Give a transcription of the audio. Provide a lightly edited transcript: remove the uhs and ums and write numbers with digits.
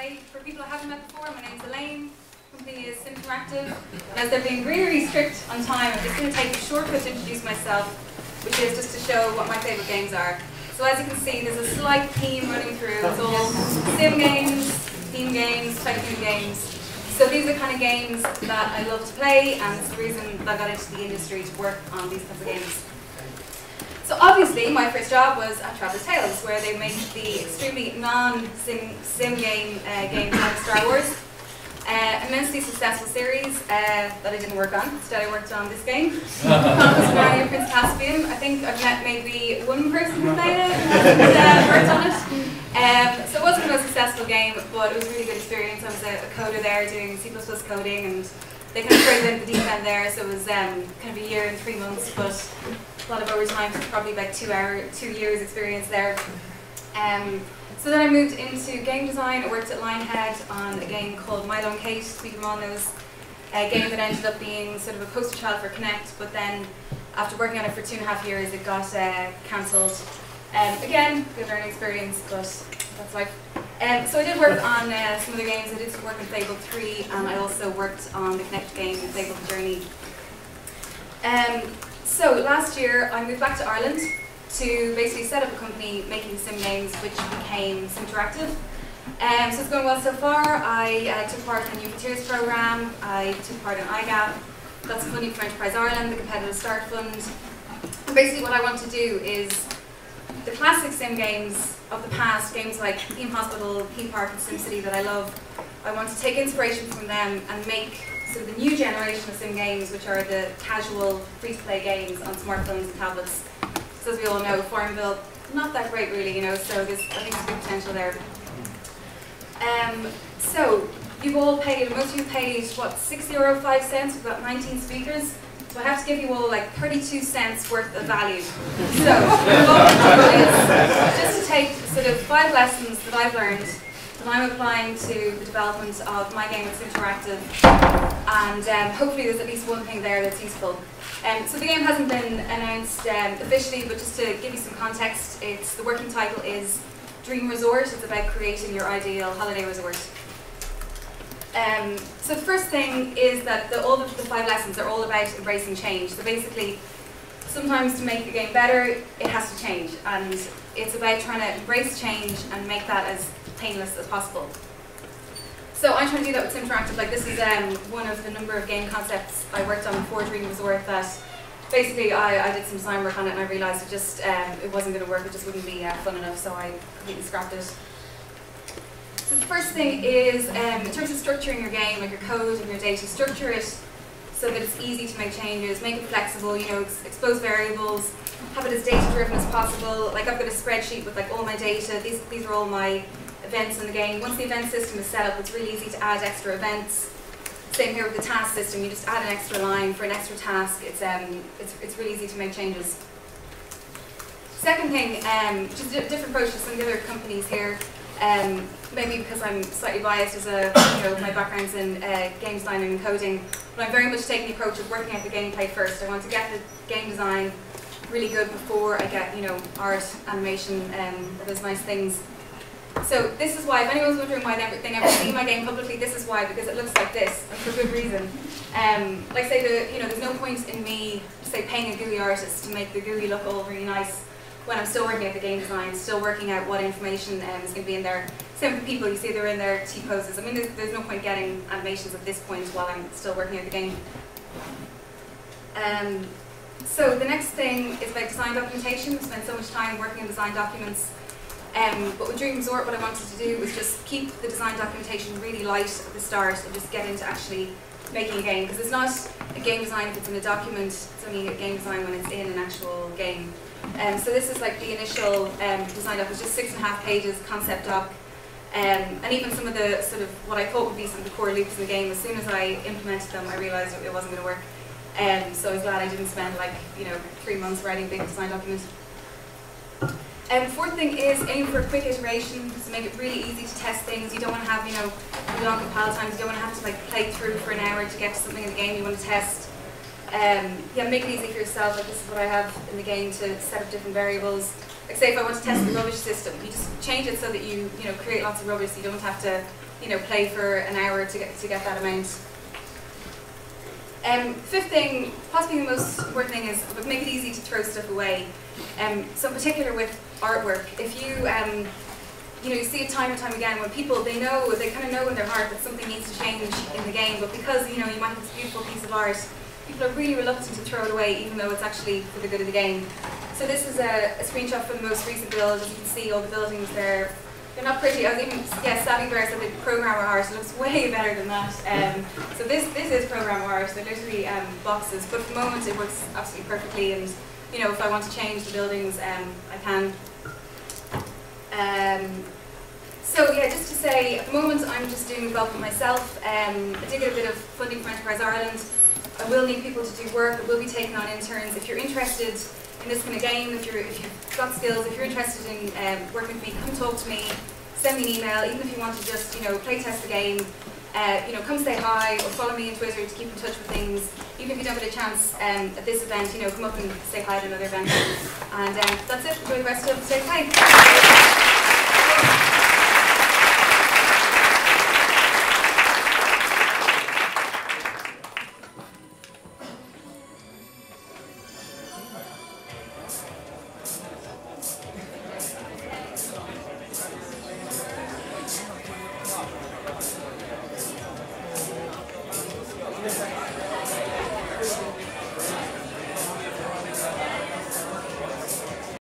say, for people I haven't met before, my name's Elaine, the company is Simteractive, and as they're being really, really strict on time, I'm just going to take a shortcut to introduce myself, which is just to show what my favourite games are. So as you can see, there's a slight theme running through. It's all sim games, theme games, tycoon games. So these are the kind of games that I love to play, and it's the reason that I got into the industry to work on these kinds of games. So obviously, my first job was at Traveller's Tales, where they make the extremely non-sim game games like Star Wars. Immensely successful series that I didn't work on. Instead, I worked on this game, Chronicles of Narnia, Prince Caspian. I think I've met maybe one person who played it and worked on it. So it wasn't the most successful game, but it was a really good experience. I was a coder there doing C++ coding, and they kind of threw in the deep end there, so it was kind of a year and 3 months, but a lot of overtime, so probably about 2 years experience there. So then I moved into game design. I worked at Lionhead on a game called Milo and Kate, Sweet and Walnuts, a game that ended up being sort of a poster child for Connect, but then after working on it for 2.5 years, it got cancelled. Again, good learning experience, but that's life. So I did work on some other games. I did some work on Fable III, and I also worked on the Connect game, Fable the Journey. So last year, I moved back to Ireland to basically set up a company making sim games, which became Simteractive. So it's going well so far. I took part in the New Frontiers program. I took part in IGAP, got some funding from Enterprise Ireland, the Competitive Start Fund. And basically what I want to do is the classic sim games of the past, games like Theme Hospital, Theme Park, and SimCity that I love, I want to take inspiration from them and make sort of the new generation of sim games, which are the casual, free-to-play games on smartphones and tablets. So as we all know, Farmville, not that great really, you know, so there's, I think there's big potential there. So you've all paid, most of you paid, what, €6.05 with about 19 speakers? So I have to give you all like 32 cents worth of value. So what we'll do is just to take sort of 5 lessons that I've learned that I'm applying to the development of my game with Simteractive, and hopefully there's at least one thing there that's useful. So the game hasn't been announced officially, but just to give you some context, the working title is Dream Resort. It's about creating your ideal holiday resort. So the first thing is that all of the 5 lessons are all about embracing change. So basically, sometimes to make the game better, it has to change, and it's about trying to embrace change and make that as painless as possible. So I'm trying to do that with Simteractive. Like, this is one of the number of game concepts I worked on before Dream Resort that basically I did some design work on it, and I realised it just it wasn't going to work. It just wouldn't be fun enough, so I completely scrapped it. So the first thing is, in terms of structuring your game, like your code and your data, structure it so that it's easy to make changes, make it flexible, you know, expose variables, have it as data-driven as possible. Like, I've got a spreadsheet with like all my data. These are all my events in the game. Once the event system is set up, it's really easy to add extra events. Same here with the task system. You just add an extra line for an extra task. It's really easy to make changes. Second thing, just a different approach to some of the other companies here. Maybe because I'm slightly biased as my background's in game design and coding, but I'm very much taking the approach of working out the gameplay first. I want to get the game design really good before I get, art, animation, all those nice things. So this is why, if anyone's wondering why they never see my game publicly, this is why, because it looks like this, and for good reason. Like say, there's no point in me, say, paying a GUI artist to make the GUI look all really nice when I'm still working out the game design, still working out what information is going to be in there. Same for people, you see they're in their T-poses. I mean, there's no point getting animations at this point while I'm still working out the game. So the next thing is about design documentation. We spend so much time working on design documents. But with Dream Resort, what I wanted to do was just keep the design documentation really light at the start and just get into actually making a game. Because it's not a game design if it's in a document, it's only a game design when it's in an actual game. So this is like the initial design doc. It was just 6.5 pages, concept doc. And even some of the sort of what I thought would be some of the core loops in the game, as soon as I implemented them, I realised it wasn't going to work. So I was glad I didn't spend like 3 months writing a big design document. Fourth thing is aim for a quick iteration, to make it really easy to test things. You don't want to have long compile times. You don't want to have to like play through for an hour to get to something in the game you want to test. Yeah, make it easy for yourself. Like, this is what I have in the game to set up different variables. Like, say if I want to test the rubbish system, you just change it so that you create lots of rubbish, so you don't have to play for an hour to get that amount. Fifth thing, possibly the most important thing, is make it easy to throw stuff away. So in particular with artwork, if you you see it time and time again when people, they kind of know in their heart that something needs to change in the game, but because you might have this beautiful piece of art, people are really reluctant to throw it away, even though it's actually for the good of the game. So this is a screenshot from the most recent build. As you can see, all the buildings there. They're not pretty. I was even, Savvy Bear said that programmer art, it looks way better than that. So this is programmer art. They're literally boxes, but for the moment it works absolutely perfectly. And if I want to change the buildings, I can. So yeah, just to say, at the moment I'm just doing development myself. I did get a bit of funding from Enterprise Ireland. I will need people to do work. I will be taking on interns. If you're interested in this kind of game, if you've got skills, if you're interested in working with me, come talk to me, send me an email, even if you want to just play test the game, come say hi or follow me on Twitter to keep in touch with things. Even if you don't get a chance at this event, come up and say hi at another event. And that's it. Enjoy the rest of the day. Bye.